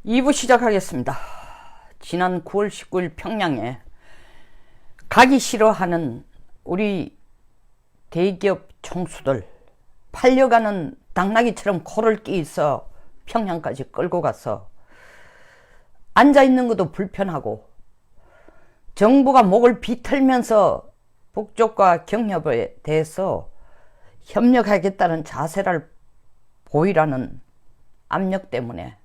2부 시작하겠습니다. 지난 9월 19일 평양에 가기 싫어하는 우리 대기업 총수들 팔려가는 당나귀처럼 코를 끼서 평양까지 끌고 가서 앉아있는 것도 불편하고 정부가 목을 비틀면서 북쪽과 경협에 대해서 협력하겠다는 자세를 보이라는 압력 때문에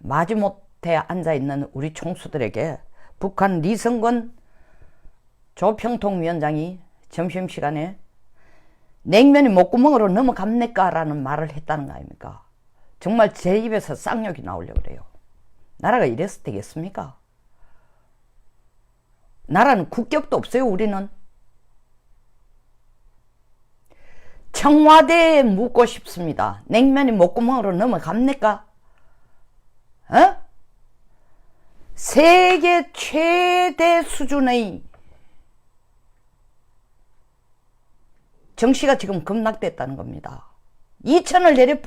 마지못해 앉아있는 우리 총수들에게 북한 리성건 조평통위원장이 점심시간에 냉면이 목구멍으로 넘어갑니까? 라는 말을 했다는 거 아닙니까? 정말 제 입에서 쌍욕이 나오려고 그래요. 나라가 이래서 되겠습니까? 나라는 국격도 없어요. 우리는. 청와대에 묻고 싶습니다. 냉면이 목구멍으로 넘어갑니까? 세계 최대 수준의 정시가 지금 급락됐다는 겁니다. 2천을 내려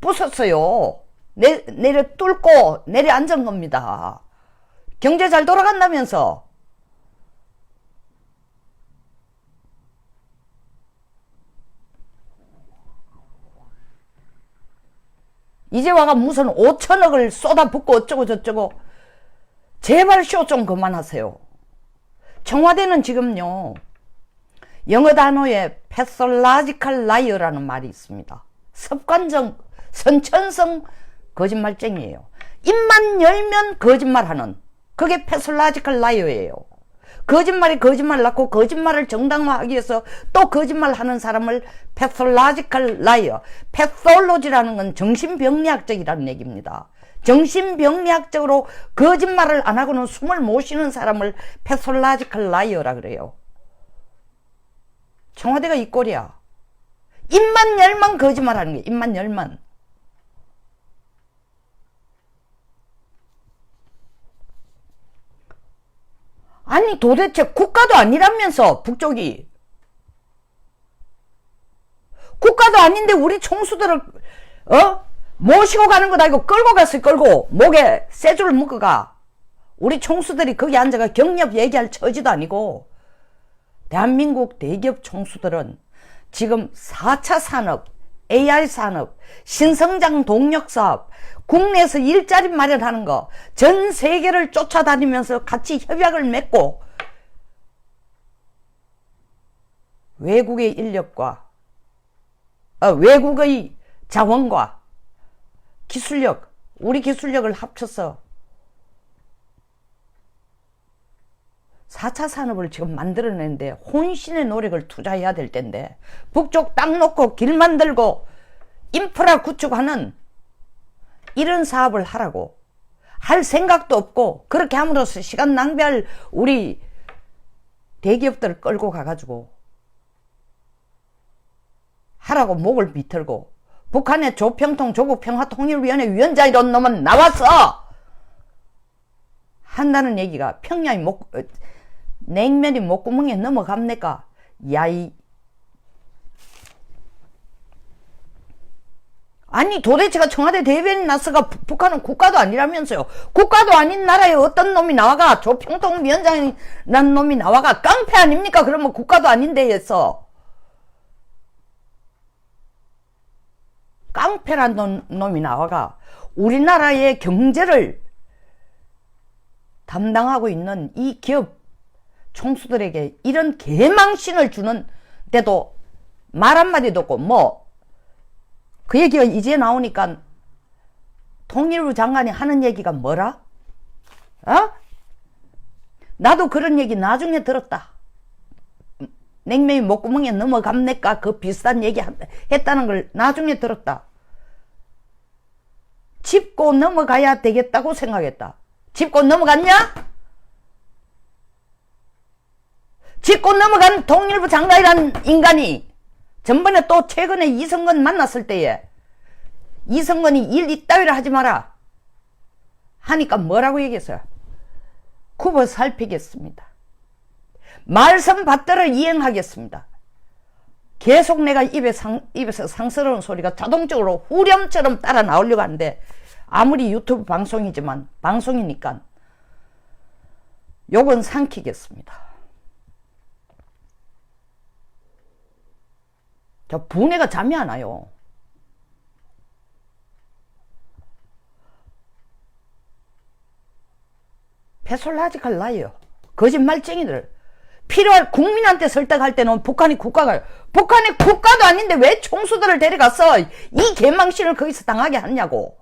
부쉈어요. 내려 뚫고 내려 앉은 겁니다. 경제 잘 돌아간다면서. 이제 와가 무슨 5천억을 쏟아붓고 어쩌고 저쩌고. 제발 쇼 좀 그만하세요. 청와대는 지금요, 영어 단어에 pathological liar라는 말이 있습니다. 습관적, 선천성 거짓말쟁이에요. 입만 열면 거짓말하는, 그게 pathological liar예요. 거짓말이 거짓말 낳고 거짓말을 정당화하기 위해서 또 거짓말하는 사람을 pathological liar. pathology라는 건 정신병리학적이라는 얘기입니다. 정신병리학적으로 거짓말을 안 하고는 숨을 못 쉬는 사람을 pathological liar라 그래요. 청와대가 이 꼴이야. 입만 열만 거짓말하는 게, 입만 열만. 아니 도대체 국가도 아니라면서 북쪽이. 국가도 아닌데 우리 총수들을 모시고 가는 것도 아니고 끌고 갔어요. 끌고 목에 쇠줄을 묶어가. 우리 총수들이 거기 앉아가 경협 얘기할 처지도 아니고. 대한민국 대기업 총수들은 지금 4차 산업, AI 산업, 신성장 동력사업, 국내에서 일자리 마련하는 거, 전 세계를 쫓아다니면서 같이 협약을 맺고 외국의 인력과 외국의 자원과 기술력, 우리 기술력을 합쳐서 4차 산업을 지금 만들어내는데 혼신의 노력을 투자해야 될 텐데, 북쪽 땅 놓고 길 만들고 인프라 구축하는 이런 사업을 하라고 할 생각도 없고, 그렇게 함으로써 시간 낭비할 우리 대기업들을 끌고 가가지고 하라고 목을 비틀고, 북한의 조평통 조국평화통일위원회 위원장 이런 놈은 나와서 한다는 얘기가 평양이 냉면이 목구멍에 넘어갑니까? 야이. 아니 도대체가 청와대 대변인 나서가 북한은 국가도 아니라면서요. 국가도 아닌 나라에 어떤 놈이 나와가, 조평통위원장이라는 놈이 나와가 깡패 아닙니까? 그러면 국가도 아닌데 해서 깡패란 놈이 나와가 우리나라의 경제를 담당하고 있는 이 기업 총수들에게 이런 개망신을 주는데도 말 한마디도 없고, 그 얘기가 이제 나오니까 통일부 장관이 하는 얘기가 뭐라? 나도 그런 얘기 나중에 들었다. 냉면이 목구멍에 넘어갑니까? 그 비슷한 얘기 했다는 걸 나중에 들었다. 짚고 넘어가야 되겠다고 생각했다. 짚고 넘어갔냐? 짚고 넘어간 통일부 장관이라는 인간이 전번에 또 최근에 이성건 만났을 때에 이성건이 일 이따위를 하지 마라 하니까 뭐라고 얘기했어요? 굽어 살피겠습니다. 말씀 받들어 이행하겠습니다. 계속 내가 입에서 상스러운 소리가 자동적으로 후렴처럼 따라 나오려고 하는데 아무리 유튜브 방송이지만 방송이니까 욕은 삼키겠습니다. 저 분해가 잠이 안 와요. 패솔라지칼 나요. 거짓말쟁이들. 필요할 국민한테 설득할 때는 북한이 국가도 아닌데 왜 총수들을 데려갔어? 이 개망신을 거기서 당하게 하냐고.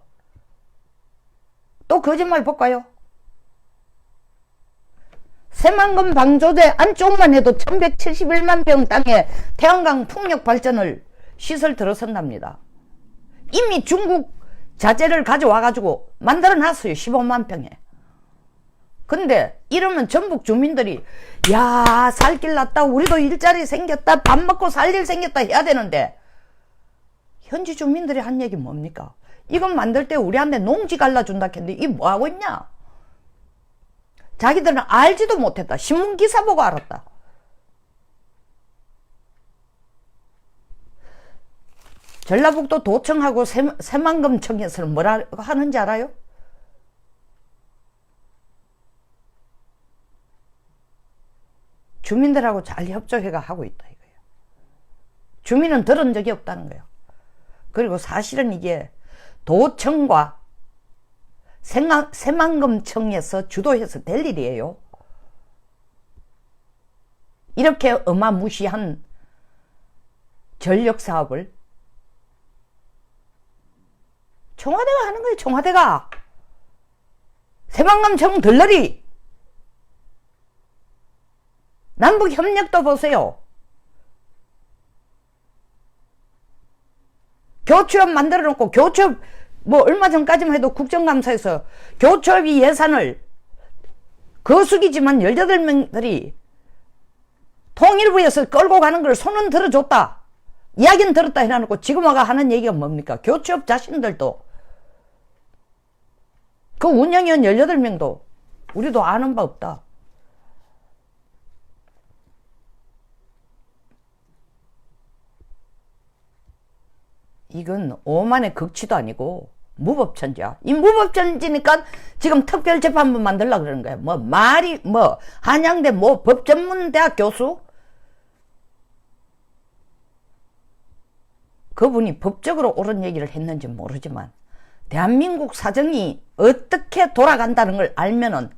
또 거짓말 볼까요? 새만금 방조제 안쪽만 해도 1171만 평 땅에 태양광 풍력 발전을 시설 들어선답니다. 이미 중국 자재를 가져와가지고 만들어놨어요. 15만 평에. 근데 이러면 전북 주민들이 야, 살길 났다, 우리도 일자리 생겼다, 밥 먹고 살 일 생겼다 해야 되는데 현지 주민들이 한 얘기 뭡니까? 이건 만들 때 우리한테 농지 갈라준다 했는데 이 뭐하고 있냐? 자기들은 알지도 못했다. 신문기사 보고 알았다. 전라북도 도청하고 새만금청에서는 뭐라 하는지 알아요? 주민들하고 잘 협조해가 하고 있다 이거예요. 주민은 들은 적이 없다는 거예요. 그리고 사실은 이게 도청과 새만금청에서 주도해서 될 일이에요. 이렇게 어마무시한 전력사업을 청와대가 하는 거예요. 청와대가. 새만금청 들러리. 남북협력도 보세요. 교취업 만들어 놓고 교취업 뭐 얼마 전까지만 해도 국정감사에서 교취업이 예산을 거수기지만 18명들이 통일부에서 끌고 가는 걸 손은 들어줬다. 이야기는 들었다 해놔놓고 지금 와가 하는 얘기가 뭡니까? 교취업 자신들도 그 운영위원 18명도 우리도 아는 바 없다. 이건 오만의 극치도 아니고 무법천지야. 이 무법천지니까 지금 특별재판부 만들려고 그러는 거야. 뭐 말이 뭐 한양대 뭐 법전문대학 교수? 그분이 법적으로 옳은 얘기를 했는지 모르지만 대한민국 사정이 어떻게 돌아간다는 걸 알면은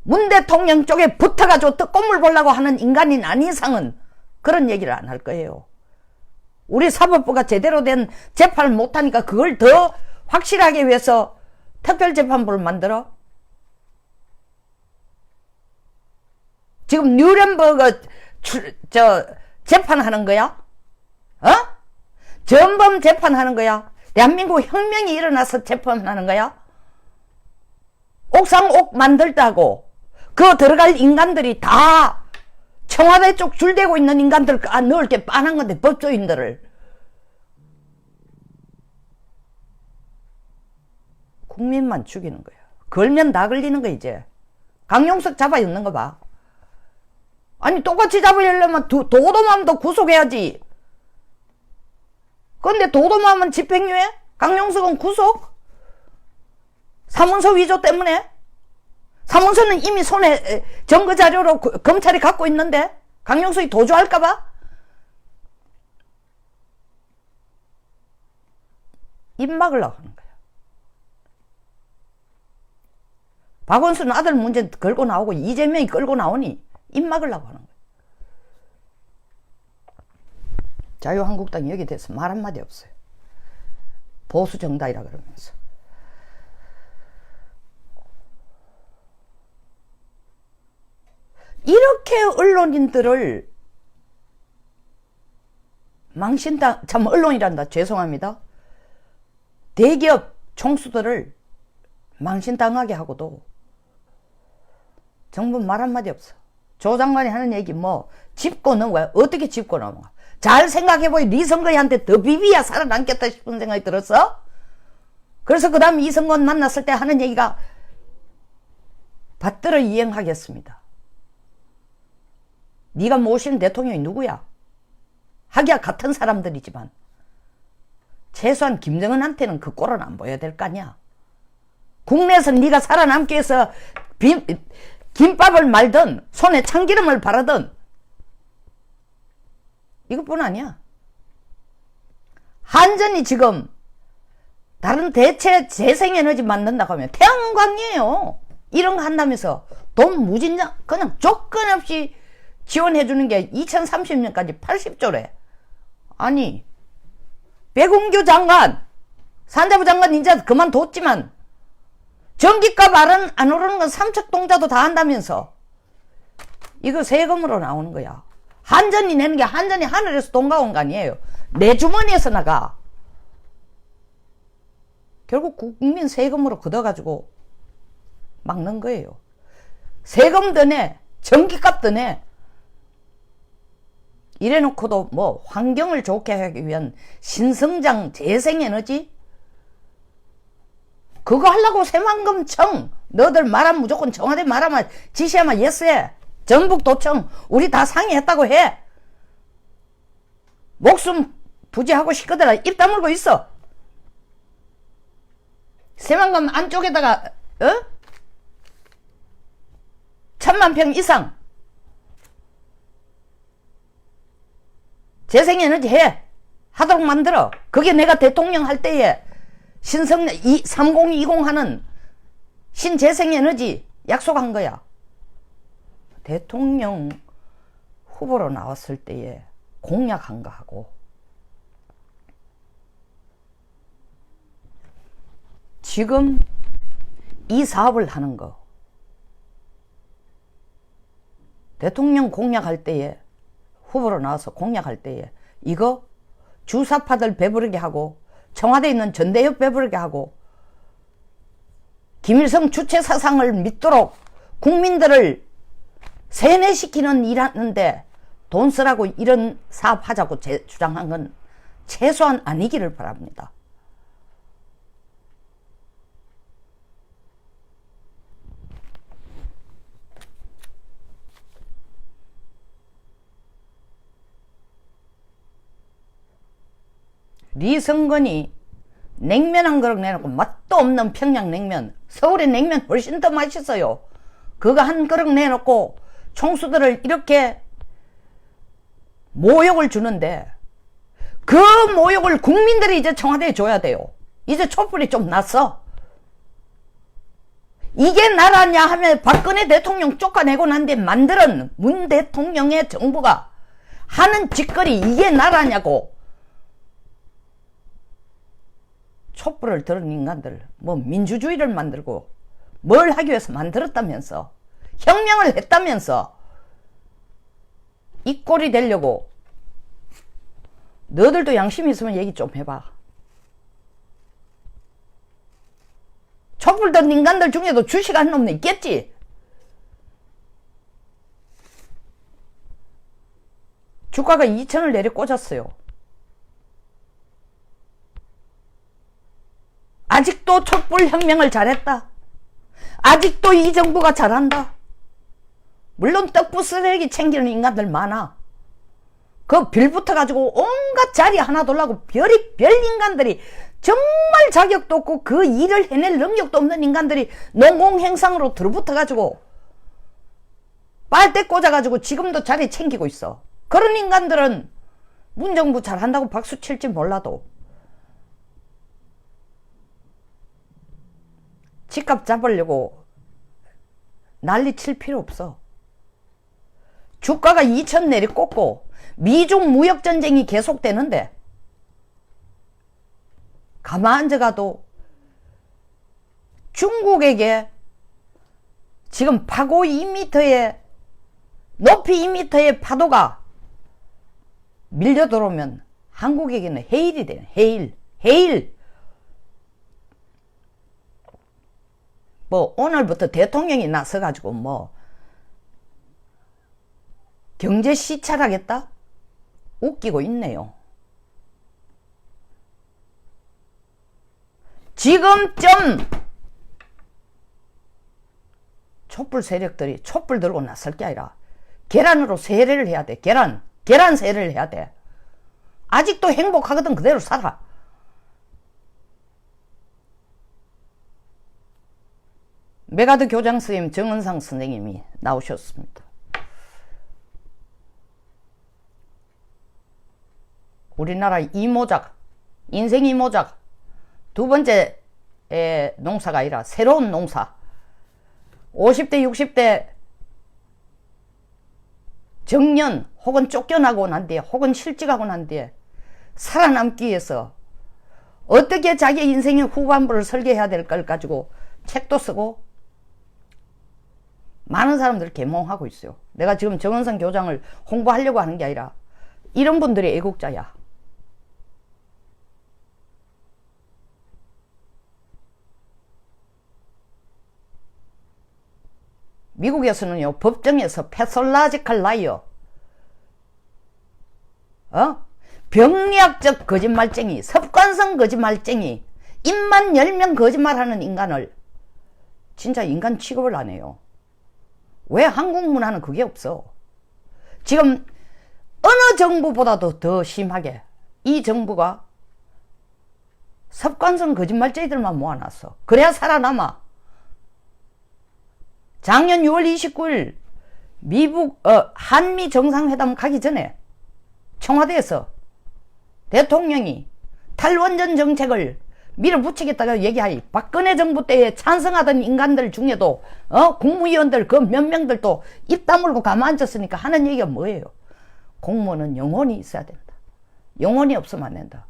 문 대통령 쪽에 붙어가지고 떡고물 보려고 하는 인간인 아닌 이상은 그런 얘기를 안 할 거예요. 우리 사법부가 제대로 된 재판을 못하니까 그걸 더 확실하게 위해서 특별재판부를 만들어? 지금 뉴런버그 재판하는 거야? 어? 전범 재판하는 거야? 대한민국 혁명이 일어나서 재판하는 거야? 옥상옥 만들다고 그 들어갈 인간들이 다 청와대 쪽 줄대고 있는 인간들 넣을 게 빤한 건데 법조인들을 국민만 죽이는 거야. 걸면 다 걸리는 거 이제. 강용석 잡아 있는 거 봐. 아니 똑같이 잡으려면 도도맘도 구속해야지. 근데 도도맘은 집행유예? 강용석은 구속? 사문서 위조 때문에? 사문서는 이미 손에 증거자료로 검찰이 갖고 있는데 강용석이 도주할까봐? 입 막으려고 하는 거야. 박원순 아들 문제 걸고 나오고 이재명이 끌고 나오니 입 막으려고 하는 거야. 자유한국당 여기 대해서 말 한마디 없어요. 보수정당이라 그러면서. 이렇게 언론인들을 참 언론이란다. 죄송합니다. 대기업 총수들을 망신당하게 하고도 정부 말 한마디 없어. 조 장관이 하는 얘기 뭐 집권은 왜 어떻게 집권하는 거야? 잘 생각해보니 이성거이한테 더 비비야 살아남겠다 싶은 생각이 들었어? 그래서 그 다음 이성건 만났을 때 하는 얘기가 받들어 이행하겠습니다. 네가 모시는 대통령이 누구야? 하기야 같은 사람들이지만 최소한 김정은한테는 그 꼴은 안 보여야 될 거 아니야. 국내에서 네가 살아남기 위해서 김밥을 말든 손에 참기름을 바르든 이것뿐 아니야. 한전이 지금 다른 대체 재생에너지 만든다고 하면 태양광이에요. 이런 거 한다면서 돈 무진장 그냥 조건 없이 지원해 주는 게 2030년까지 80조래. 아니 백운규 장관, 산자부 장관 이제 그만뒀지만 전기값 안 오르는 건 삼척동자도 다 한다면서 이거 세금으로 나오는 거야. 한전이 내는 게 한전이 하늘에서 돈 가온 거 아니에요. 내 주머니에서 나가. 결국 국민 세금으로 걷어가지고 막는 거예요. 세금 드네, 전기값 드네. 이래놓고도 뭐 환경을 좋게 하기 위한 신성장 재생에너지? 그거 하려고 새만금청 너들 말하면 무조건 청와대 말하면 지시하면 예스해. 전북도청 우리 다 상의했다고 해. 목숨 부지하고 싶거든 입 다물고 있어. 새만금 안쪽에다가 1000만 평 이상 재생에너지 해. 하도록 만들어. 그게 내가 대통령 할 때에 신성장 3020 하는 신재생에너지 약속한 거야. 대통령 후보로 나왔을 때에 공약한 거 하고 지금 이 사업을 하는 거 대통령 공약할 때에 후보로 나와서 공약할 때에 이거 주사파들 배부르게 하고 청와대에 있는 전대협 배부르게 하고 김일성 주체 사상을 믿도록 국민들을 세뇌시키는 일하는데 돈 쓰라고 이런 사업 하자고 주장한 건 최소한 아니기를 바랍니다. 리성건이 냉면 한 그릇 내놓고 맛도 없는 평양냉면, 서울의 냉면 훨씬 더 맛있어요. 그거 한 그릇 내놓고 총수들을 이렇게 모욕을 주는데 그 모욕을 국민들이 이제 청와대에 줘야 돼요. 이제 촛불이 좀 났어. 이게 나라냐 하면 박근혜 대통령 쫓아내고 난 뒤에 만드는 문 대통령의 정부가 하는 짓거리 이게 나라냐고. 촛불을 들은 인간들 뭐 민주주의를 만들고 뭘 하기 위해서 만들었다면서 혁명을 했다면서 이 꼴이 되려고. 너들도 양심이 있으면 얘기 좀 해봐. 촛불 든 인간들 중에도 주식 한 놈은 있겠지. 주가가 2천을 내려 꽂았어요. 아직도 촛불 혁명을 잘했다. 아직도 이 정부가 잘한다. 물론 떡부 쓰레기 챙기는 인간들 많아. 그 빌붙어 가지고 온갖 자리 하나 돌라고 별 인간들이 정말 자격도 없고 그 일을 해낼 능력도 없는 인간들이 농공행상으로 들어붙어 가지고 빨대 꽂아 가지고 지금도 자리 챙기고 있어. 그런 인간들은 문정부 잘한다고 박수 칠지 몰라도 집값 잡으려고 난리 칠 필요 없어. 주가가 2천 내리 꽂고 미중 무역전쟁이 계속되는데 가만 앉아가도 중국에게 지금 파고 2m의 높이 2m의 파도가 밀려 들어오면 한국에게는 해일이 돼요. 해일. 뭐 오늘부터 대통령이 나서가지고 뭐 경제 시찰하겠다? 웃기고 있네요. 지금쯤 촛불 세력들이 촛불 들고 나설 게 아니라 계란으로 세례를 해야 돼. 계란 세례를 해야 돼. 아직도 행복하거든 그대로 살아. 메가드 교장 선생님 정은상 선생님이 나오셨습니다. 우리나라 이모작, 인생 이모작, 두 번째 농사가 아니라 새로운 농사. 50대 60대 정년 혹은 쫓겨나고 난 뒤에 혹은 실직하고 난 뒤에 살아남기 위해서 어떻게 자기 인생의 후반부를 설계해야 될 걸 가지고 책도 쓰고 많은 사람들을 계몽하고 있어요. 내가 지금 정은성 교장을 홍보하려고 하는 게 아니라 이런 분들이 애국자야. 미국에서는요, 법정에서 패솔라지컬 라이어, 병리학적 거짓말쟁이, 습관성 거짓말쟁이, 입만 열면 거짓말하는 인간을 진짜 인간 취급을 안 해요. 왜 한국 문화는 그게 없어? 지금 어느 정부보다도 더 심하게 이 정부가 습관성 거짓말쟁이들만 모아놨어. 그래야 살아남아. 작년 6월 29일 미국 한미 정상회담 가기 전에 청와대에서 대통령이 탈원전 정책을 밀어붙이겠다고 얘기하니 박근혜 정부 때에 찬성하던 인간들 중에도 국무위원들 그 몇 명들도 입 다물고 가만 앉았으니까 하는 얘기가 뭐예요? 공무원은 영혼이 있어야 된다. 영혼이 없으면 안 된다.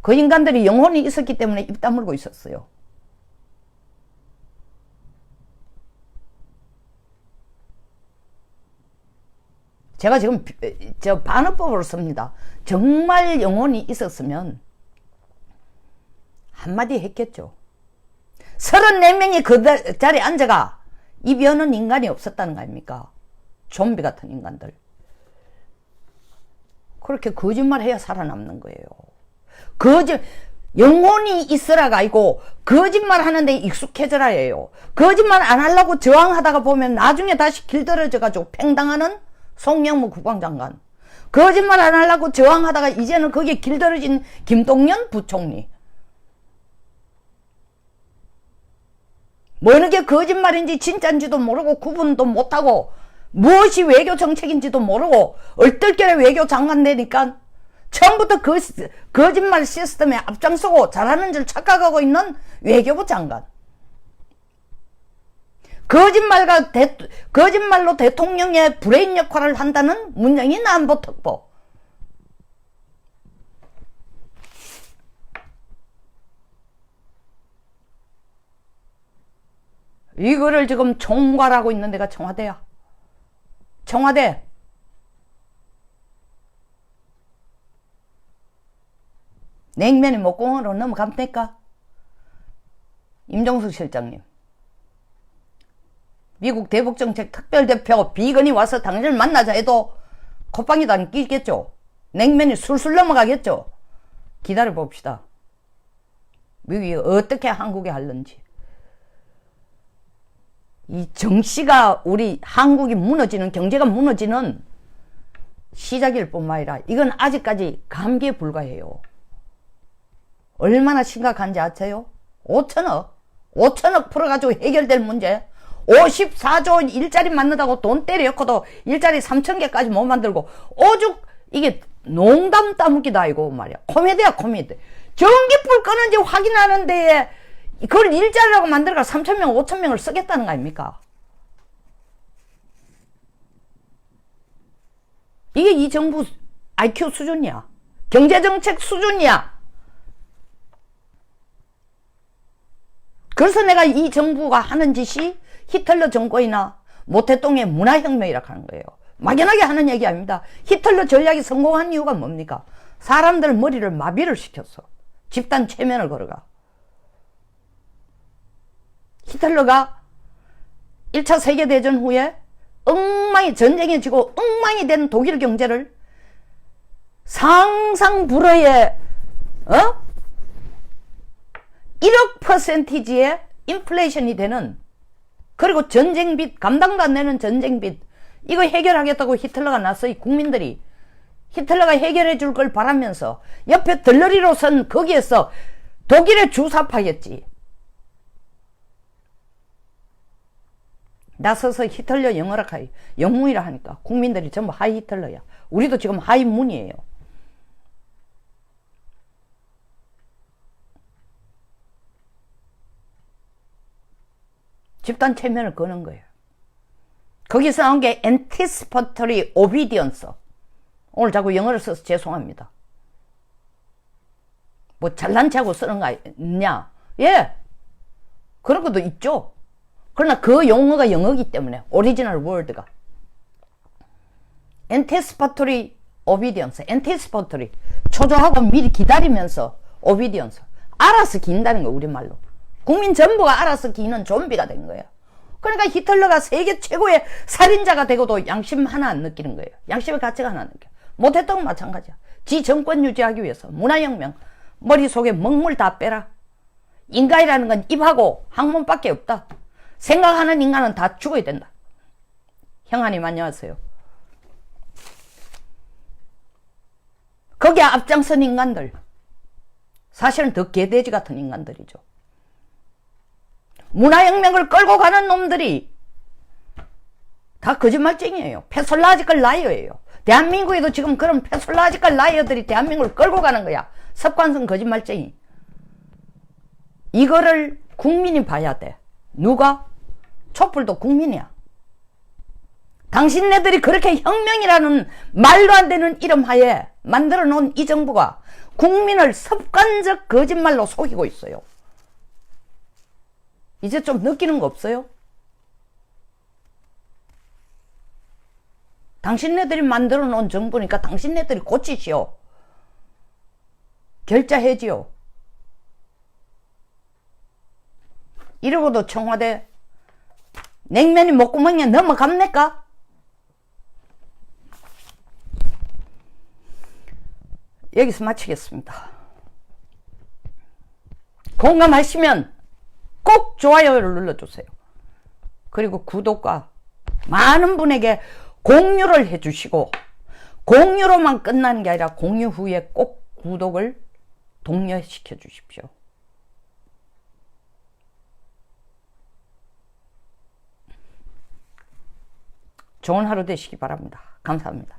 그 인간들이 영혼이 있었기 때문에 입 다물고 있었어요. 제가 지금 반어법으로 씁니다. 정말 영혼이 있었으면 한마디 했겠죠. 34명이 그 자리에 앉아가 입 여는 인간이 없었다는 거 아닙니까? 좀비 같은 인간들. 그렇게 거짓말해야 살아남는 거예요. 영혼이 있으라가 아니고 거짓말 하는데 익숙해져라 해요. 거짓말 안 하려고 저항하다가 보면 나중에 다시 길들여져가지고 팽당하는 송영무 국방장관. 거짓말 안 하려고 저항하다가 이제는 거기에 길들여진 김동연 부총리. 뭐 이게 거짓말인지 진짜인지도 모르고 구분도 못하고 무엇이 외교 정책인지도 모르고 얼떨결에 외교 장관 되니까 처음부터 거짓말 시스템에 앞장서고 잘하는 줄 착각하고 있는 외교부 장관. 거짓말로 대통령의 브레인 역할을 한다는 문영인 안보특보. 이거를 지금 총괄하고 있는 데가 청와대야. 청와대. 냉면이 목공으로 넘어갑니까? 임종석 실장님. 미국 대북정책 특별대표 비건이 와서 당신을 만나자 해도 콧방이도 안 끼겠죠. 냉면이 술술 넘어가겠죠. 기다려 봅시다. 미국이 어떻게 한국에 하는지. 이 정치가 우리 한국이 무너지는, 경제가 무너지는 시작일 뿐만 아니라 이건 아직까지 감기에 불과해요. 얼마나 심각한지 아세요? 5천억 풀어가지고 해결될 문제. 54조 일자리 만든다고 돈 때려놓고도 일자리 3,000개까지 못 만들고 오죽 이게 농담 따먹기도 아니고 말이야. 코미디야 코미디. 전기불 끄는지 확인하는 데에 그걸 일자리라고 만들어가 3,000명 5,000명을 쓰겠다는 거 아닙니까? 이게 이 정부 IQ 수준이야. 경제정책 수준이야. 그래서 내가 이 정부가 하는 짓이 히틀러 정권이나 모태똥의 문화혁명이라고 하는 거예요. 막연하게 하는 얘기 아닙니다. 히틀러 전략이 성공한 이유가 뭡니까? 사람들 머리를 마비를 시켰어. 집단 최면을 걸어가. 히틀러가 1차 세계대전 후에 엉망이 전쟁에 지고 엉망이 된 독일 경제를 상상불허의 1억 퍼센티지의 인플레이션이 되는, 그리고 전쟁빚, 감당도 안 되는 전쟁빚, 이거 해결하겠다고 히틀러가 나서 국민들이 히틀러가 해결해 줄 걸 바라면서 옆에 덜러리로 선 거기에서 독일의 주사파였지. 나서서 히틀러 영어라 하이, 영문이라 하니까 국민들이 전부 하이 히틀러야. 우리도 지금 하이 문이에요. 집단 체면을 거는 거예요. 거기서 나온 게 anticipatory obedience. 오늘 자꾸 영어를 써서 죄송합니다. 뭐 잘난 체하고 쓰는 거 있냐? 예, 그런 것도 있죠. 그러나 그 용어가 영어이기 때문에 오리지널 월드가 anticipatory obedience, anticipatory 초조하고 미리 기다리면서 obedience, 알아서 긴다는 거 우리말로. 국민 전부가 알아서 기는 좀비가 된 거예요. 그러니까 히틀러가 세계 최고의 살인자가 되고도 양심 하나 안 느끼는 거예요. 양심의 가치가 하나 안 느껴. 못했던 건 마찬가지야. 지 정권 유지하기 위해서 문화혁명, 머릿속에 먹물 다 빼라. 인간이라는 건 입하고 학문밖에 없다. 생각하는 인간은 다 죽어야 된다. 형아님 안녕하세요. 거기에 앞장선 인간들, 사실은 더 개돼지 같은 인간들이죠. 문화혁명을 끌고 가는 놈들이 다 거짓말쟁이에요. 패솔라지컬 라이어예요. 대한민국에도 지금 그런 패솔라지컬 라이어들이 대한민국을 끌고 가는 거야. 습관성 거짓말쟁이. 이거를 국민이 봐야 돼. 누가? 촛불도 국민이야. 당신네들이 그렇게 혁명이라는 말도 안 되는 이름 하에 만들어 놓은 이 정부가 국민을 습관적 거짓말로 속이고 있어요. 이제 좀 느끼는 거 없어요? 당신네들이 만들어 놓은 정부니까 당신네들이 고치시오. 결자해지요. 이러고도 청와대 냉면이 목구멍에 넘어갑니까? 여기서 마치겠습니다. 공감하시면 꼭 좋아요를 눌러주세요. 그리고 구독과 많은 분에게 공유를 해주시고, 공유로만 끝나는 게 아니라 공유 후에 꼭 구독을 독려시켜 주십시오. 좋은 하루 되시기 바랍니다. 감사합니다.